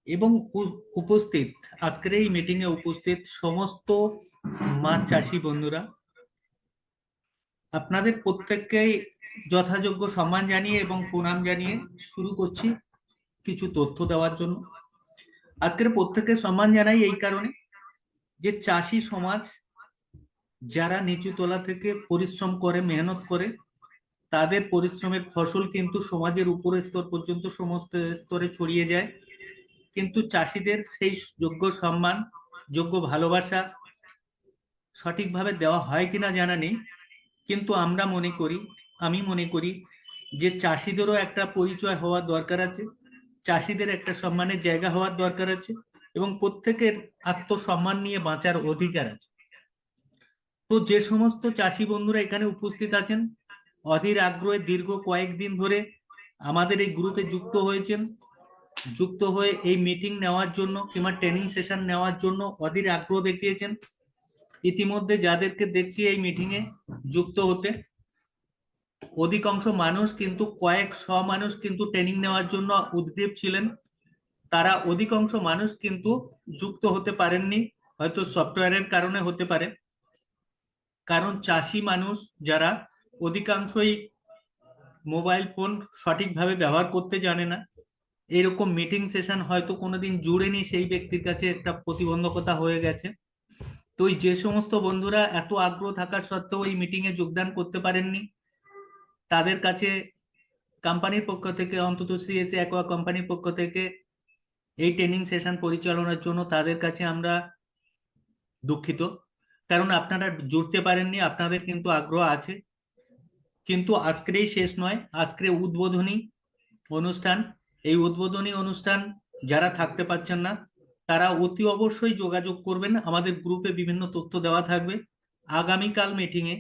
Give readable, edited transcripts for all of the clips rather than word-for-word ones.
এবং উপস্থিত আজকের এই মিটিং এ উপস্থিত সমস্ত মাছ চাষী বন্ধুরা, আপনাদের প্রত্যেককেই যথাযোগ্য সম্মান জানিয়ে এবং প্রণাম জানিয়ে শুরু করছি কিছু তথ্য দেওয়ার জন্য। আজকের প্রত্যেককে সম্মান জানাই এই কারণে যে চাষী সমাজ যারা নিচু তলা থেকে পরিশ্রম করে, মেহনত করে, তাদের পরিশ্রমের ফসল কিন্তু সমাজের উপরের স্তর পর্যন্ত সমস্ত স্তরে ছড়িয়ে যায়। কিন্তু চাষিদের সেই যোগ্য সম্মান, যোগ্য ভালোবাসা সঠিকভাবে দেওয়া হয় কিনা জানা নেই। কিন্তু আমি মনে করি যে চাষিদেরও একটা পরিচয় হওয়ার দরকার আছে, চাষিদের একটা সম্মানের জায়গা হওয়ার দরকার আছে, এবং প্রত্যেকের আত্মসম্মান নিয়ে বাঁচার অধিকার আছে। তো যে সমস্ত চাষি বন্ধুরা এখানে উপস্থিত আছেন, অধীর আগ্রহে দীর্ঘ কয়েকদিন ধরে আমাদের এই গ্রুপে যুক্ত হয়ে এই মিটিং নেওয়ার জন্য কিংবা ট্রেনিং সেশন নেওয়ার জন্য অধীর আগ্রহ দেখিয়েছেন, ইতিমধ্যে যাদেরকে দেখছি এই মিটিং এ যুক্ত হতে, অধিকাংশ মানুষ কিন্তু কয়েকশো মানুষ কিন্তু ট্রেনিং নেওয়ার জন্য উদ্গ্রীব ছিলেন। তারা অধিকাংশ মানুষ কিন্তু যুক্ত হতে পারেননি, হয়তো সফটওয়্যারের কারণে হতে পারে। কারণ চাষি মানুষ যারা, অধিকাংশই মোবাইল ফোন সঠিকভাবে ব্যবহার করতে জানে না। এরকম মিটিং সেশন হয়তো কোনোদিন জুড়েনি, সেই ব্যক্তির কাছে একটা প্রতিবন্ধকতা হয়ে গেছে। তো ওই যে সমস্ত বন্ধুরা এত আগ্রহ থাকা সত্ত্বেও এই মিটিং এ যোগদান করতে পারেননি, তাদের কাছে কোম্পানির পক্ষ থেকে, অন্তত সিএসএ অ্যাকোয়া কোম্পানির পক্ষ থেকে এই ট্রেনিং সেশন পরিচালনার জন্য তাদের কাছে আমরা দুঃখিত। কারণ আপনারা জুড়তে পারেননি, আপনাদের কিন্তু আগ্রহ আছে। কিন্তু আজকেরই শেষ নয়, আজকের উদ্বোধনী অনুষ্ঠান। এই উদ্বোধনী অনুষ্ঠান যারা থাকতে পারছেন না, তারা অতি অবশ্যই যোগাযোগ করবেন, আমাদের গ্রুপে বিভিন্ন তথ্য দেওয়া থাকবে। আগামীকাল মিটিং এ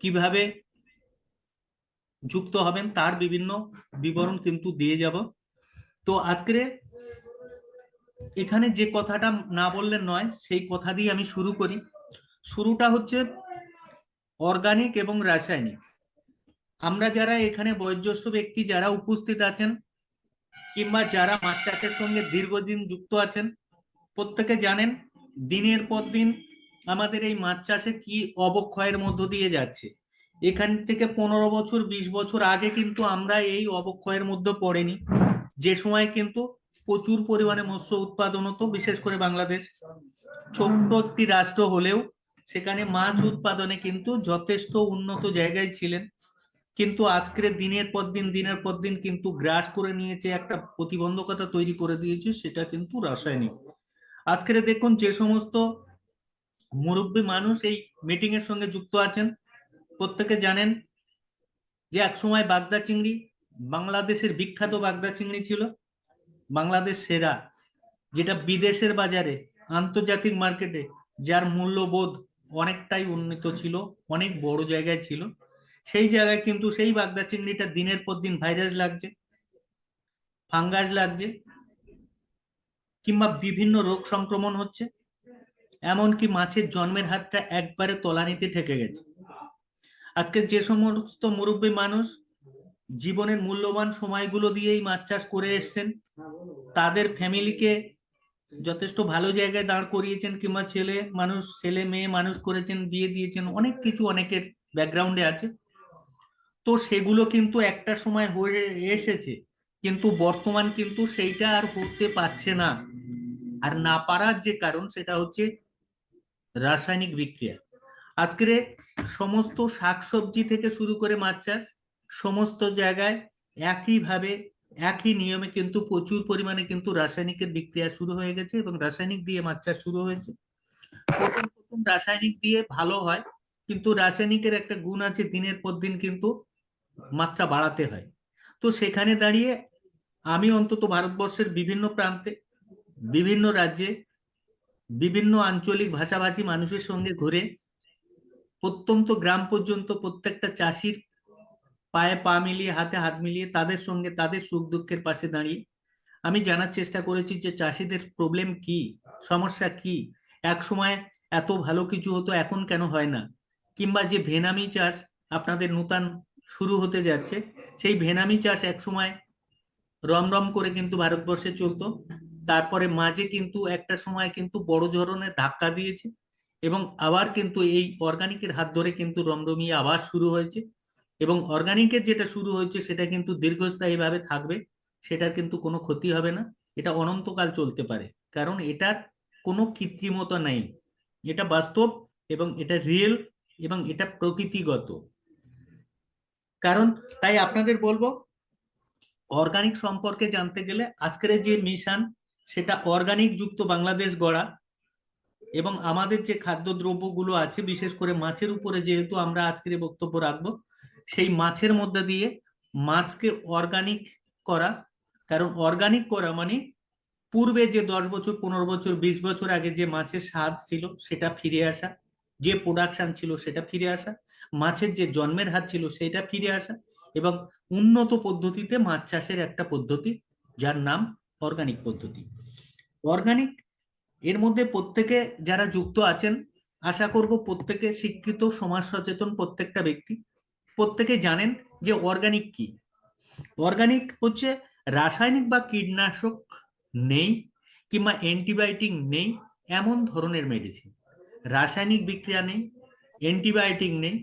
কিভাবে যুক্ত হবেন তার বিভিন্ন বিবরণ কিন্তু দিয়ে যাব। তো আজকের এখানে যে কথাটা না বললে নয়, সেই কথা দিয়ে আমি শুরু করি। শুরুটা হচ্ছে অর্গানিক এবং রাসায়নিক। আমরা যারা এখানে বয়োজ্যেষ্ঠ ব্যক্তি যারা উপস্থিত আছেন, কিংবা যারা মাছ চাষের সঙ্গে দীর্ঘদিন যুক্ত আছেন, প্রত্যেকে জানেন দিনের পর দিন আমাদের এই মাছ চাষে কি অবক্ষয়ের মধ্য দিয়ে যাচ্ছে। এখান থেকে 15 বছর 20 বছর আগে কিন্তু আমরা এই অবক্ষয়ের মধ্যে পড়েনি, যে সময় কিন্তু প্রচুর পরিমাণে মৎস্য উৎপাদন হতো। বিশেষ করে বাংলাদেশ ছোট্ট একটি রাষ্ট্র হলেও সেখানে মাছ উৎপাদনে কিন্তু যথেষ্ট উন্নত জায়গায় ছিলেন। কিন্তু আজকের দিনের পর দিন কিন্তু গ্রাস করে নিয়েছে, একটা প্রতিবন্ধকতা তৈরি করে দিয়েছে, সেটা কিন্তু রাসায়নিক। আজকের দেখুন যে সমস্ত মুরব্বী মানুষ এই মিটিং এর সঙ্গে যুক্ত আছেন, প্রত্যেকে জানেন যে একসময় বাগদা চিংড়ি বাংলাদেশের বিখ্যাত বাগদা চিংড়ি ছিল, বাংলাদেশ সেরা, যেটা বিদেশের বাজারে, আন্তর্জাতিক মার্কেটে যার মূল্যবোধ অনেকটাই উন্নীত ছিল, অনেক বড় জায়গায় ছিল। সেই জায়গায় কিন্তু সেই বাগদা চিংড়িটা দিনের পর দিন ভাইরাস লাগছে, ফাঙ্গাস লাগছে, কিংবা বিভিন্ন রোগ সংক্রমণ হচ্ছে, এমনকি মাছের জন্মের হারটা একবারে তলানিতে ঠেকে গেছে। আজকে যে সমস্ত মুরব্বী মানুষ জীবনের মূল্যবান সময়গুলো দিয়েই মাছ চাষ করে এসছেন, তাদের ফ্যামিলিকে যথেষ্ট ভালো জায়গায় দাঁড় করিয়েছেন, কিংবা ছেলে মেয়ে মানুষ করেছেন, বিয়ে দিয়েছেন, অনেক কিছু অনেকের ব্যাকগ্রাউন্ডে আছে। তো সেগুলো কিন্তু একটা সময় হয়ে এসেছে, কিন্তু বর্তমান কিন্তু সেইটা আর হতে পারছে না। আর না পারার যে কারণ সেটা হচ্ছে রাসায়নিক বিক্রিয়া। আজকের সমস্ত শাকসবজি থেকে শুরু করে মাছ চাষ, সমস্ত জায়গায় একইভাবে একই নিয়মে কিন্তু প্রচুর পরিমাণে কিন্তু রাসায়নিকের বিক্রিয়া শুরু হয়ে গেছে, এবং রাসায়নিক দিয়ে মাছ চাষ শুরু হয়েছে। প্রথম প্রথম রাসায়নিক দিয়ে ভালো হয়, কিন্তু রাসায়নিকের একটা গুণ আছে, দিনের পর দিন কিন্তু মাত্রা বাড়াতে হয়। তো সেখানে দাঁড়িয়ে আমি অন্তত ভারতবর্ষের বিভিন্ন প্রান্তে, বিভিন্ন রাজ্যে, বিভিন্ন আঞ্চলিক ভাষাভাষী মানুষের সঙ্গে ঘুরে প্রত্যন্ত গ্রাম পর্যন্ত প্রত্যেকটা চাষির পায়ে পা মিলিয়ে, হাতে হাত মিলিয়ে, তাদের সঙ্গে তাদের সুখ দুঃখের পাশে দাঁড়িয়ে আমি জানার চেষ্টা করেছি যে চাষিদের প্রবলেম কি, সমস্যা কি, এক সময় এত ভালো কিছু হতো এখন কেন হয় না, কিংবা যে ভেনামি চাষ আপনাদের নূতন শুরু হতে যাচ্ছে, সেই ভেনামি চাষ এক সময় রমরম করে কিন্তু ভারতবর্ষে চলতো। তারপরে মাঝে কিন্তু একটা সময় কিন্তু বড় ধরনের ধাক্কা দিয়েছে, এবং আবার কিন্তু এই অর্গানিকের হাত ধরে কিন্তু রমরমিয়ে আবার শুরু হয়েছে। এবং অর্গানিকের যেটা শুরু হয়েছে সেটা কিন্তু দীর্ঘস্থায়ী ভাবে থাকবে, সেটার কিন্তু কোনো ক্ষতি হবে না, এটা অনন্তকাল চলতে পারে, কারণ এটার কোনো কৃত্রিমতা নেই, এটা বাস্তব এবং এটা রিয়েল এবং এটা প্রকৃতিগত। কারণ তাই আপনাদের বলবো, অর্গানিক সম্পর্কে জানতে গেলে আজকের যে মিশন, সেটা অর্গানিক যুক্ত বাংলাদেশ গড়া। এবং আমাদের যে খাদ্যদ্রব্যগুলো আছে, বিশেষ করে মাছের উপরে যেহেতু আমরা আজকের বক্তব্য রাখবো, সেই মাছের মধ্যে দিয়ে মাছকে অর্গানিক করা। কারণ অর্গানিক করা মানে পূর্বে যে 10 বছর, 15 বছর, 20 বছর আগে যে মাছের স্বাদ ছিল সেটা ফিরে আসা, যে প্রোডাকশন ছিল সেটা ফিরে আসা, মাছের যে জন্মের হার ছিল সেটা ফিরে আসা, এবং উন্নত পদ্ধতিতে মাছ চাষের একটা পদ্ধতি যার নাম অর্গানিক পদ্ধতি। অর্গানিক এর মধ্যে প্রত্যেকে যারা যুক্ত আছেন, আশা করব প্রত্যেকে শিক্ষিত, সমাজ সচেতন প্রত্যেকটা ব্যক্তি, প্রত্যেকে জানেন যে অর্গানিক কি। অর্গানিক হচ্ছে রাসায়নিক বা কীটনাশক নেই কিংবা অ্যান্টিবায়োটিক নেই এমন ধরনের মেডিসিন। রাসায়নিক বিক্রিয়া নেই, অ্যান্টিবায়োটিক নেই,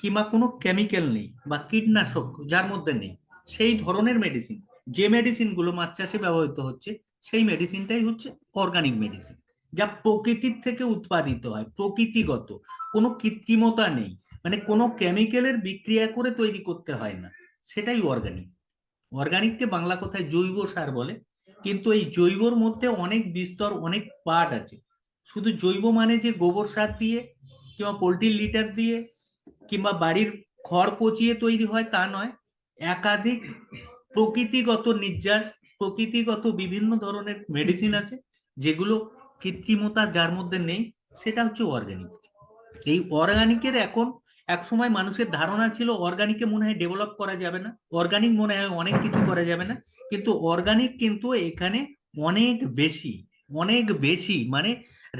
কিংবা কোনো কেমিক্যাল নেই বা কীটনাশক যার মধ্যে নেই, সেই ধরনের মেডিসিন। যে মেডিসিনগুলো মাছ চাষে ব্যবহৃত হচ্ছে সেই মেডিসিনটাই হচ্ছে অর্গানিক মেডিসিন, যা প্রকৃতির থেকে উৎপাদিত হয়, প্রকৃতিগত, কোনো কৃত্রিমতা নেই, মানে কোনো কেমিক্যালের বিক্রিয়া করে তৈরি করতে হয় না, সেটাই অর্গানিক। অর্গানিককে বাংলা কথায় জৈব সার বলে, কিন্তু এই জৈবর মধ্যে অনেক বিস্তর, অনেক পার্ট আছে। শুধু জৈব মানে যে গোবর সার দিয়ে কিংবা পোলট্রির লিটার দিয়ে কিংবা বাড়ির খড় পচিয়ে তৈরি হয় তা নয়, একাধিক প্রকৃতিগত নির্যাস, প্রকৃতিগত বিভিন্ন ধরনের মেডিসিন আছে যেগুলো কৃত্রিমতা যার মধ্যে নেই, সেটা হচ্ছে অর্গানিক। এই অর্গানিকের এখন এক সময় মানুষের ধারণা ছিল অর্গানিকে মনে হয় ডেভেলপ করা যাবে না, অর্গানিক মনে হয় অনেক কিছু করা যাবে না, কিন্তু অর্গানিক কিন্তু এখানে অনেক বেশি, অনেক বেশি, মানে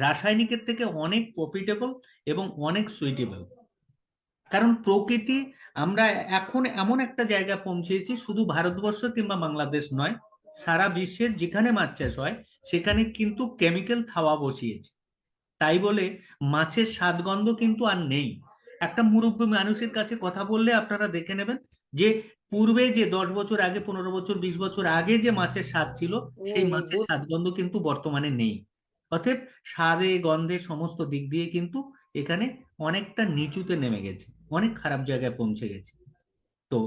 রাসায়নিকের থেকে অনেক প্রফিটেবল এবং অনেক সুইটেবল। কারণ প্রকৃতি, আমরা এখন এমন একটা জায়গায় পৌঁছেছি, শুধু ভারতবর্ষ কিংবা বাংলাদেশ নয়, সারা বিশ্বের যেখানে মাছ চাষ হয় সেখানে কিন্তু কেমিক্যাল থাওয়া বসিয়েছে। তাই বলে মাছের স্বাদগন্ধ কিন্তু আর নেই। একটা মুরব্বী মানুষের কাছে কথা বললে আপনারা দেখে নেবেন যে পূর্বে যে 10 বছর আগে, 15 বছর, 20 বছর আগে যে মাছের স্বাদ ছিল, সেই মাছের স্বাদগন্ধ কিন্তু বর্তমানে নেই। অতএব স্বাদে, গন্ধে, সমস্ত দিক দিয়ে কিন্তু এখানে অনেকটা নিচুতে নেমে গেছে, অনেক খারাপ জায়গায় পৌঁছে গেছে। তো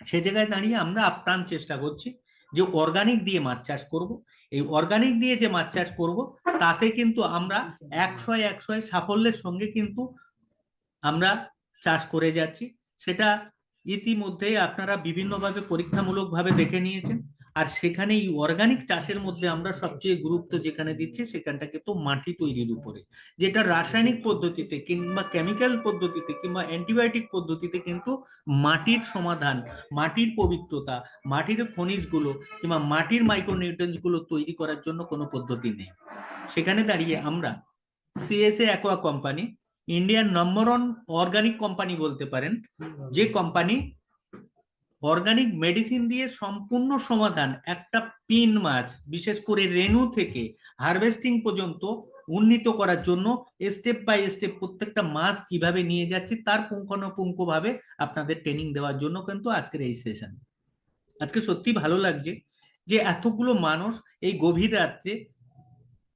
সে জায়গায় দাঁড়িয়ে আমরা আপ্রাণ চেষ্টা করছি যে অর্গানিক দিয়ে মাছ চাষ করব। এই অর্গানিক দিয়ে যে মাছ চাষ করব তাতে কিন্তু আমরা 100 সাফল্যের সঙ্গে কিন্তু আমরা চাষ করে যাচ্ছি। সেটা ইতিমধ্যে আপনারা বিভিন্নভাবে পরীক্ষামূলকভাবে দেখে নিয়েছেন। আর সেখানে এই অর্গানিক চাষের মধ্যে আমরা সবচেয়ে গুরুত্ব যেখানে দিচ্ছি সেখানটা কিন্তু মাটি তৈরির উপরে, যেটা রাসায়নিক পদ্ধতিতে কিংবা কেমিক্যাল পদ্ধতিতে কিংবা অ্যান্টিবায়োটিক পদ্ধতিতে কিন্তু মাটির সমাধান, মাটির পবিত্রতা, মাটির খনিজগুলো কিংবা মাটির মাইক্রোনিউট্রিয়েন্টস গুলো তৈরি করার জন্য কোনো পদ্ধতি নেই। সেখানে দাঁড়িয়ে আমরা সিএসএ অ্যাকোয়া কোম্পানি, ইন্ডিয়ার নম্বর ওয়ান অর্গানিক কোম্পানি বলতে পারেন, যে কোম্পানি অর্গানিক মেডিসিন দিয়ে সম্পূর্ণ সমাধান, একটা পিন মাছ বিশেষ করে রেনু থেকে হারভেস্টিং পর্যন্ত উন্নীত করার জন্য স্টেপ বাই স্টেপ প্রত্যেকটা মাছ কিভাবে নিয়ে যাচ্ছে তার পুঙ্খানুপুঙ্খ ভাবে আপনাদের ট্রেনিং দেওয়ার জন্য কিন্তু আজকের এই সেশন। আজকে সত্যি ভালো লাগছে যে এতগুলো মানুষ এই গভীর রাত্রে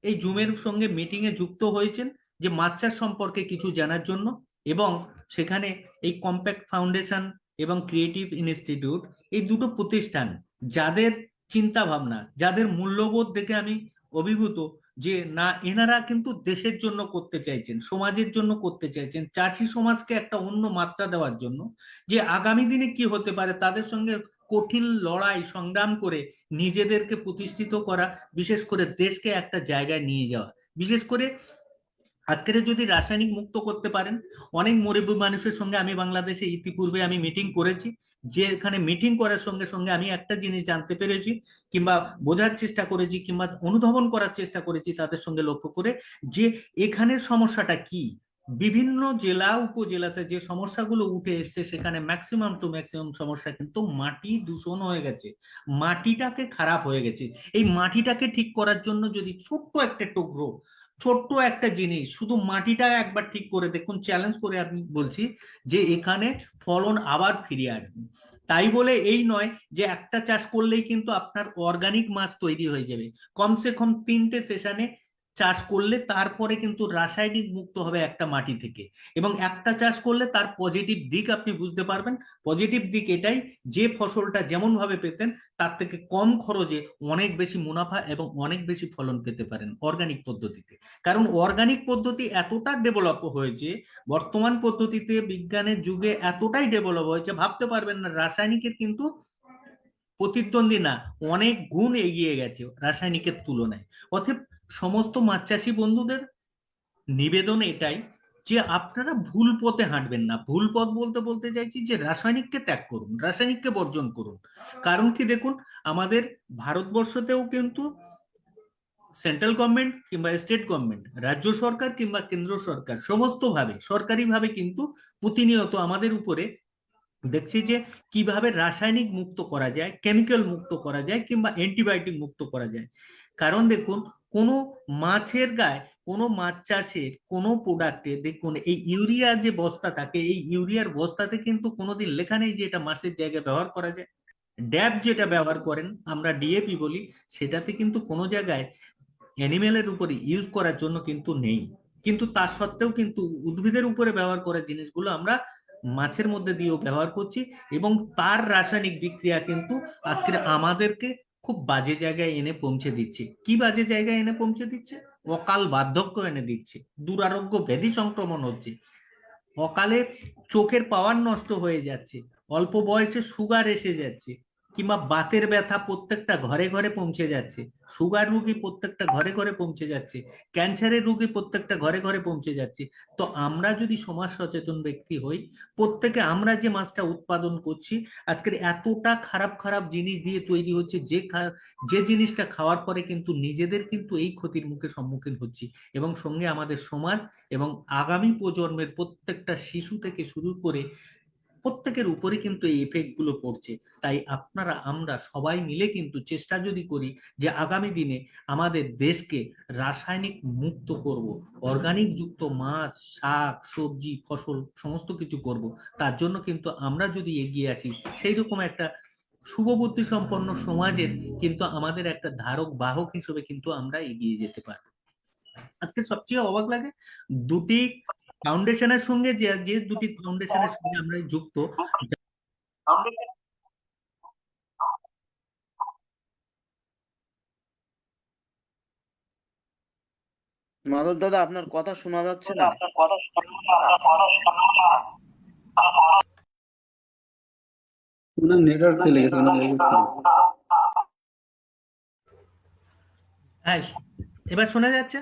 এই জুমের সঙ্গে মিটিং এ যুক্ত হয়েছেন, যে মাছ চাষ সম্পর্কে কিছু জানার জন্য। এবং সেখানে এই কম্প্যাক্ট ফাউন্ডেশন এবং ক্রিয়েটিভ ইনস্টিটিউট, এই দুটো প্রতিষ্ঠান, যাদের চিন্তা ভাবনা, যাদের মূল্যবোধ দেখে আমি অভিভূত, যে না, এনারা কিন্তু দেশের জন্য করতে চাইছেন, সমাজের জন্য করতে চাইছেন, চাষি সমাজকে একটা অন্য মাত্রা দেওয়ার জন্য, যে আগামী দিনে কি হতে পারে তাদের সঙ্গে কঠিন লড়াই সংগ্রাম করে নিজেদেরকে প্রতিষ্ঠিত করা, বিশেষ করে দেশকে একটা জায়গায় নিয়ে যাওয়া। বিশেষ করে আজকের যদি রাসায়নিক মুক্ত করতে পারেন, অনেক মুরব্বী মানুষের সঙ্গে আমি বাংলাদেশে ইতিপূর্বে আমি মিটিং করেছি, যে এখানে মিটিং করার সঙ্গে সঙ্গে আমি একটা জিনিস জানতে পেরেছি কিংবা বোঝার চেষ্টা করেছি কিংবা অনুধাবন করার চেষ্টা করেছি তাদের সঙ্গে লক্ষ্য করে, যে এখানের সমস্যাটা কি, বিভিন্ন জেলা উপজেলাতে যে সমস্যাগুলো উঠে এসছে সেখানে ম্যাক্সিমাম টু ম্যাক্সিমাম সমস্যা কিন্তু মাটি দূষণ হয়ে গেছে, মাটিটাকে খারাপ হয়ে গেছে। এই মাটিটাকে ঠিক করার জন্য যদি ছোট্ট একটা টুকরো, ছোট্ট একটা জিনিস, শুধু মাটিটা একবার ঠিক করে দেখুন, চ্যালেঞ্জ করে আমি বলছি যে এখানে ফলন আবার ফিরে আসবে। তাই বলে এই নয় যে একটা চাষ করলেই কিন্তু আপনার অর্গানিক মাছ তৈরি হয়ে যাবে। কমসে কম 3টে সেশনে চাষ করলে তারপরে কিন্তু রাসায়নিক মুক্ত হবে একটা মাটি থেকে। এবং একটা চাষ করলে তার পজিটিভ দিক আপনি বুঝতে পারবেন। পজিটিভ দিক এটাই, যে ফসলটা যেমন ভাবে পেতেন তার থেকে কম খরচে অনেক বেশি মুনাফা এবং অনেক বেশি ফলন পেতে পারেন অর্গানিক পদ্ধতিতে। কারণ অর্গানিক পদ্ধতি এতটা ডেভেলপ হয়েছে, বর্তমান পদ্ধতিতে বিজ্ঞানের যুগে এতটাই ডেভেলপ হয়েছে, ভাবতে পারবেন না। রাসায়নিকের কিন্তু প্রতিদ্বন্দ্বী না, অনেক গুণ এগিয়ে গেছে রাসায়নিকের তুলনায়। অতএব সমস্ত মাছ চাষি বন্ধুদের নিবেদন এটাই যে আপনারা ভুল পথে হাঁটবেন না। ভুল পথ বলতে বলতে চাইছি যে রাসায়নিককে ত্যাগ করুন, রাসায়নিককে বর্জন করুন। কারণ কি দেখুন, আমাদের ভারতবর্ষতেও কিন্তু সেন্ট্রাল গভর্নমেন্ট কিংবা স্টেট গভর্নমেন্ট, রাজ্য সরকার কিংবা কেন্দ্র সরকার, সমস্ত ভাবে সরকারি ভাবে কিন্তু প্রতিনিয়ত আমাদের উপরে দেখছি যে কিভাবে রাসায়নিক মুক্ত করা যায়, কেমিক্যাল মুক্ত করা যায় কিংবা অ্যান্টিবায়োটিক মুক্ত করা যায়। কারণ দেখুন, কোনো মাছের গায়ে, কোনো মাছ চাষের কোনো প্রোডাক্টে দেখুন এই ইউরিয়া যে বস্তা থাকে, এই ইউরিয়ার বস্তাতে কিন্তু কোনোদিন লেখা নেই যে এটা মাছের জায়গায় ব্যবহার করা যায়। ড্যাপ যেটা ব্যবহার করেন, আমরা ডিএপি বলি, সেটাতে কিন্তু কোনো জায়গায় অ্যানিমেলের উপরে ইউজ করার জন্য কিন্তু নেই। কিন্তু তার সত্ত্বেও কিন্তু উদ্ভিদের উপরে ব্যবহার করার জিনিসগুলো আমরা মাছের মধ্যে দিয়েও ব্যবহার করছি। এবং তার রাসায়নিক বিক্রিয়া কিন্তু আজকে আমাদেরকে খুব বাজে জায়গায় এনে পৌঁছে দিচ্ছে। কি বাজে জায়গায় এনে পৌঁছে দিচ্ছে? অকাল বার্ধক্য এনে দিচ্ছে, দুরারোগ্য ব্যাধি সংক্রমণ হচ্ছে, অকালে চোখের পাওয়ার নষ্ট হয়ে যাচ্ছে, অল্প বয়সে সুগার এসে যাচ্ছে, কিংবা বাতের ব্যথা প্রত্যেকটা ঘরে ঘরে পৌঁছে যাচ্ছে, সুগার রোগী প্রত্যেকটা ঘরে ঘরে পৌঁছে যাচ্ছে, ক্যান্সারের রোগী প্রত্যেকটা ঘরে ঘরে পৌঁছে যাচ্ছে। তো আমরা যদি সমাজ সচেতন ব্যক্তি হই, প্রত্যেকে আমরা যে মাছটা উৎপাদন করছি আজকের এতটা খারাপ খারাপ জিনিস দিয়ে তৈরি হচ্ছে, যে জিনিসটা খাওয়ার পরে কিন্তু নিজেদের কিন্তু এই ক্ষতির মুখে সম্মুখীন হচ্ছি, এবং সঙ্গে আমাদের সমাজ এবং আগামী প্রজন্মের প্রত্যেকটা শিশু থেকে শুরু করে প্রত্যেকের উপরে কিন্তু এই এফেক্ট গুলো পড়ছে। তাই আপনারা আমরা সবাই মিলে কিন্তু চেষ্টা যদি করি যে আগামী দিনে আমাদের দেশকে রাসায়নিক মুক্ত করব, অর্গানিক যুক্ত মাছ, শাক, সবজি, ফসল সমস্ত কিছু করব, তার জন্য কিন্তু আমরা যদি এগিয়ে আছি, সেই রকম একটা শুভবুদ্ধি সম্পন্ন সমাজের কিন্তু আমাদের একটা ধারক বাহক হিসেবে কিন্তু আমরা এগিয়ে যেতে পারবো। আজকে সবচেয়ে অবাক লাগে, দুটি ফাউন্ডেশনের সঙ্গে, যে যে দুটি ফাউন্ডেশনের সঙ্গে আমরা যুক্ত। মাধব দাদা, আপনার কথা শোনা যাচ্ছে না। ওনার নেটওয়ার্ক চলে গেছে, ওনার নেটওয়ার্ক চলে গেছে। হ্যাঁ, এবার শোনা যাচ্ছে?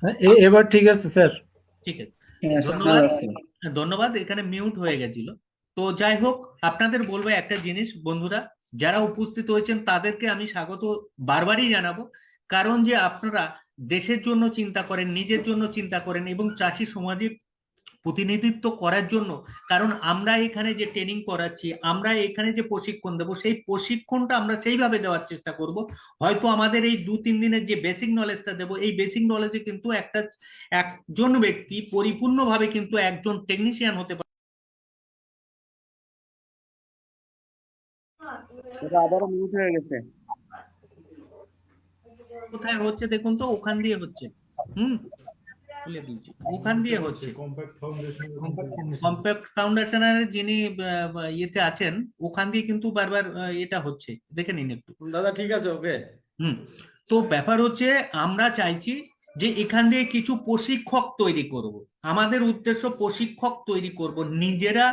হ্যাঁ, এবার ঠিক আছে স্যার। ঠিক আছে, হ্যাঁ, শোনা ধন্যবাদ। যাচ্ছে। ধন্যবাদ, এখানে মিউট হয়ে গেছিল। তো যাই হোক, আপনাদের বলবো একটা জিনিস বন্ধুরা, যারা উপস্থিত হয়েছেন তাদেরকে আমি স্বাগত বারবারই জানাবো। কারণ যে আপনারা দেশের জন্য চিন্তা করেন, নিজের জন্য চিন্তা করেন এবং চাষি সমাজের প্রতিনিধিত্ব করার জন্য। কারণ আমরা এখানে যে ট্রেনিং করাচ্ছি, আমরা এখানে যে প্রশিক্ষণ দেবো, সেই প্রশিক্ষণটা আমরা সেইভাবে দেওয়ার চেষ্টা করব। হয়তো আমাদের এই 2-3 দিনের যে বেসিক নলেজটা দেবো, এই বেসিক নলেজে কিন্তু একজন ব্যক্তি পরিপূর্ণভাবে কিন্তু একজন টেকনিশিয়ান হতে পারে। আবারও মিউট হয়ে গেছে। কোথায় হচ্ছে দেখুন তো, ওখান দিয়ে হচ্ছে। খুলে দিয়েছি, ওখান দিয়ে হচ্ছে। কম্প্যাক্ট ফাউন্ডেশনের যিনি ইয়েতে আছেন, ওখান দিয়ে কিন্তু বারবার এটা হচ্ছে, দেখে নিন একটু। দাদা ঠিক আছে, ওকে। তো ব্যাপার হচ্ছে, আমরা চাইছি যে এখান দিয়ে কিছু প্রশিক্ষক তৈরি করব। আমাদের উদ্দেশ্য প্রশিক্ষক তৈরি করব, নিজেরা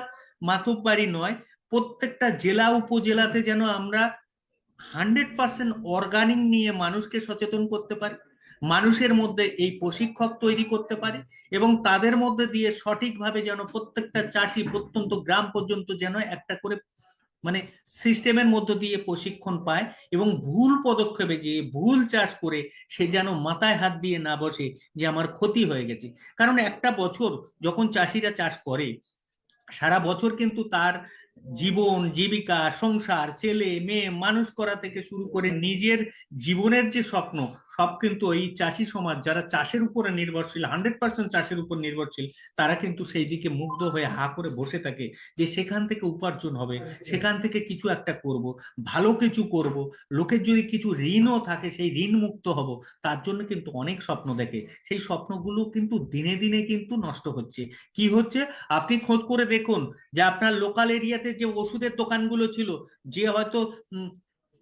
মাতুব্বাড়ি নয়, প্রত্যেকটা জেলা উপজেলাতে যেন আমরা 100% অর্গানিক নিয়ে মানুষকে সচেতন করতে পারি, মানুষের মধ্যে এই প্রশিক্ষক তৈরি করতে পারি, এবং তাদের মধ্যে দিয়ে সঠিকভাবে যেন প্রত্যেকটা চাষি প্রত্যন্ত গ্রাম পর্যন্ত যেন একটা করে মানে সিস্টেমের মধ্য দিয়ে প্রশিক্ষণ পায় এবং ভুল পদক্ষেপে যে ভুল চাষ করে সে যেন মাথায় হাত দিয়ে না বসে যে আমার ক্ষতি হয়ে গেছে। কারণ একটা বছর যখন চাষিরা চাষ করে, সারা বছর কিন্তু তার জীবন জীবিকা সংসার ছেলে মেয়ে মানুষ করা থেকে শুরু করে নিজের জীবনের যে স্বপ্ন সব কিন্তু ওই চাষি সমাজ যারা চাষের উপরে নির্ভরশীল 100% চাষের উপর নির্ভরশীল, তারা কিন্তু সেই দিকে মুগ্ধ হয়ে হা করে বসে থাকে যে সেখান থেকে উপার্জন হবে, সেখান থেকে কিছু একটা করব, ভালো কিছু করব, লোকের যদি কিছু ঋণও থাকে সেই ঋণ মুক্ত হব। তার জন্য কিন্তু অনেক স্বপ্ন দেখে, সেই স্বপ্নগুলো কিন্তু দিনে দিনে কিন্তু নষ্ট হচ্ছে। কি হচ্ছে আপনি খোঁজ করে দেখুন যে আপনার লোকাল এরিয়াতে যে ওষুধের দোকানগুলো ছিল, যে হয়তো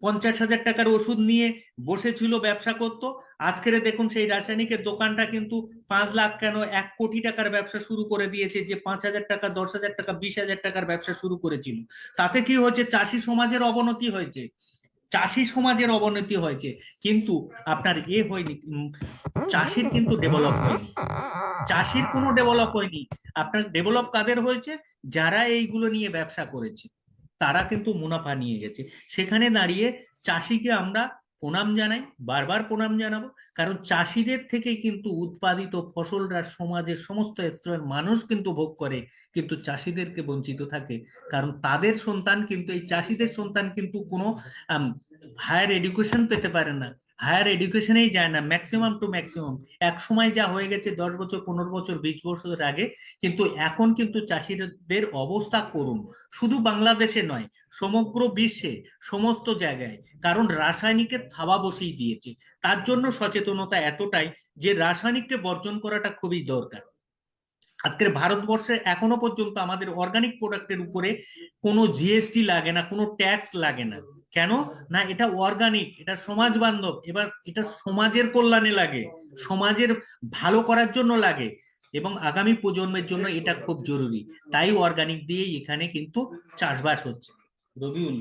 50,000 টাকার ওষুধ নিয়ে বসেছিল ব্যবসা করত, আজকের দেখুন সেই রাসায়নিকের দোকানটা কিন্তু 5 লাখ কেন 1 কোটি টাকার ব্যবসা শুরু করে দিয়েছে, যে 5,000 টাকা 10,000 টাকা 20,000 টাকার ব্যবসা শুরু করেছিল। তাতে কি হয়েছে, চাষি সমাজের অবনতি হয়েছে, চাষি সমাজের অবনতি হয়েছে, কিন্তু আপনার হয়নি, চাষির কিন্তু ডেভেলপ হয়নি, চাষির কোনো ডেভেলপ হয়নি। আপনার ডেভেলপ কাদের হয়েছে, যারা এইগুলো নিয়ে ব্যবসা করেছে তারা কিন্তু মুনাফা নিয়ে গেছে। সেখানে দাঁড়িয়ে চাষিকে আমরা প্রণাম জানাই, বারবার প্রণাম জানাবো, কারণ চাষিদের থেকে কিন্তু উৎপাদিত ফসলরা সমাজের সমস্ত স্তরের মানুষ কিন্তু ভোগ করে, কিন্তু চাষিদেরকে বঞ্চিত থাকে। কারণ তাদের সন্তান কিন্তু, এই চাষিদের সন্তান কিন্তু কোনো হায়ার এডুকেশন পেতে পারে না, হায়ার এডুকেশনেই যায় না, ম্যাক্সিমাম টু ম্যাক্সিমাম। এক সময় যা হয়ে গেছে 10 বছর 15 বছর 20 বছর আগে, কিন্তু এখন কিন্তু চাষিদের অবস্থা করুন, শুধু বাংলাদেশে নয় সমগ্র বিশ্বে সমস্ত জায়গায়। কারণ রাসায়নিকের থাবা বসিয়ে দিয়েছে, তার জন্য সচেতনতা এতটাই যে রাসায়নিককে বর্জন করাটা খুবই দরকার। আজকের ভারতবর্ষে এখনো পর্যন্ত আমাদের অর্গানিক প্রোডাক্টের উপরে কোনো জিএসটি লাগে না, কোনো ট্যাক্স লাগে না। কেন না, এটা অর্গানিক, এটা সমাজ বান্ধব, এবার এটা সমাজের কল্যাণে লাগে, সমাজের ভালো করার জন্য লাগে, এবং আগামী প্রজন্মের জন্য এটা খুব জরুরি। তাই অর্গানিক দিয়েই এখানে কিন্তু চাষবাস হচ্ছে। রবিউল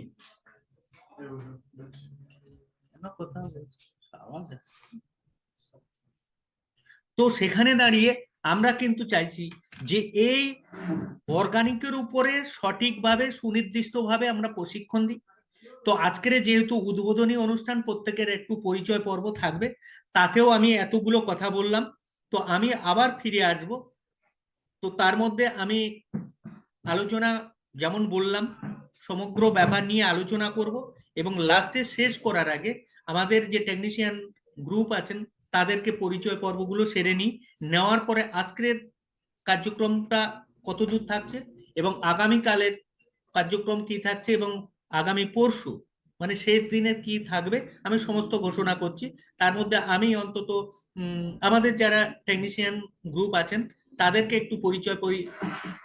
তো সেখানে দাঁড়িয়ে আমরা কিন্তু চাইছি যে এই অর্গানিকের উপরে সঠিকভাবে সুনির্দিষ্টভাবে আমরা প্রশিক্ষণ দিই। তো আজকের যেহেতু উদ্বোধনী অনুষ্ঠান, প্রত্যেকের একটু পরিচয় পর্ব থাকবে, তাতেও আমি এতগুলো কথা বললাম, তো আমি আবার ফিরে আসব। তো তার মধ্যে আমি আলোচনা যেমন বললাম সমগ্র ব্যাপার নিয়ে আলোচনা করব, এবং লাস্টে শেষ করার আগে আমাদের যে টেকনিশিয়ান গ্রুপ আছেন তাদেরকে পরিচয় পর্বগুলো সেরে নিই, নেওয়ার পরে আজকের কার্যক্রমটা কতদূর থাকছে এবং আগামীকালের কার্যক্রম কি থাকছে এবং আগামী পরশু মানে শেষ দিনের কি থাকবে আমি সমস্ত ঘোষণা করছি। তার মধ্যে আমি অন্তত আমাদের যারা টেকনিশিয়ান গ্রুপ আছেন তাদেরকে একটু পরিচয়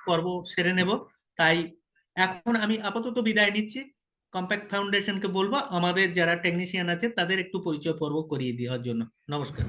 পর্ব সেরে নেব। তাই এখন আমি আপাতত বিদায় নিচ্ছি, কম্প্যাক্ট ফাউন্ডেশনকে বলবো আমাদের যারা টেকনিশিয়ান আছে তাদের একটু পরিচয় পর্ব করিয়ে দেওয়ার জন্য। নমস্কার।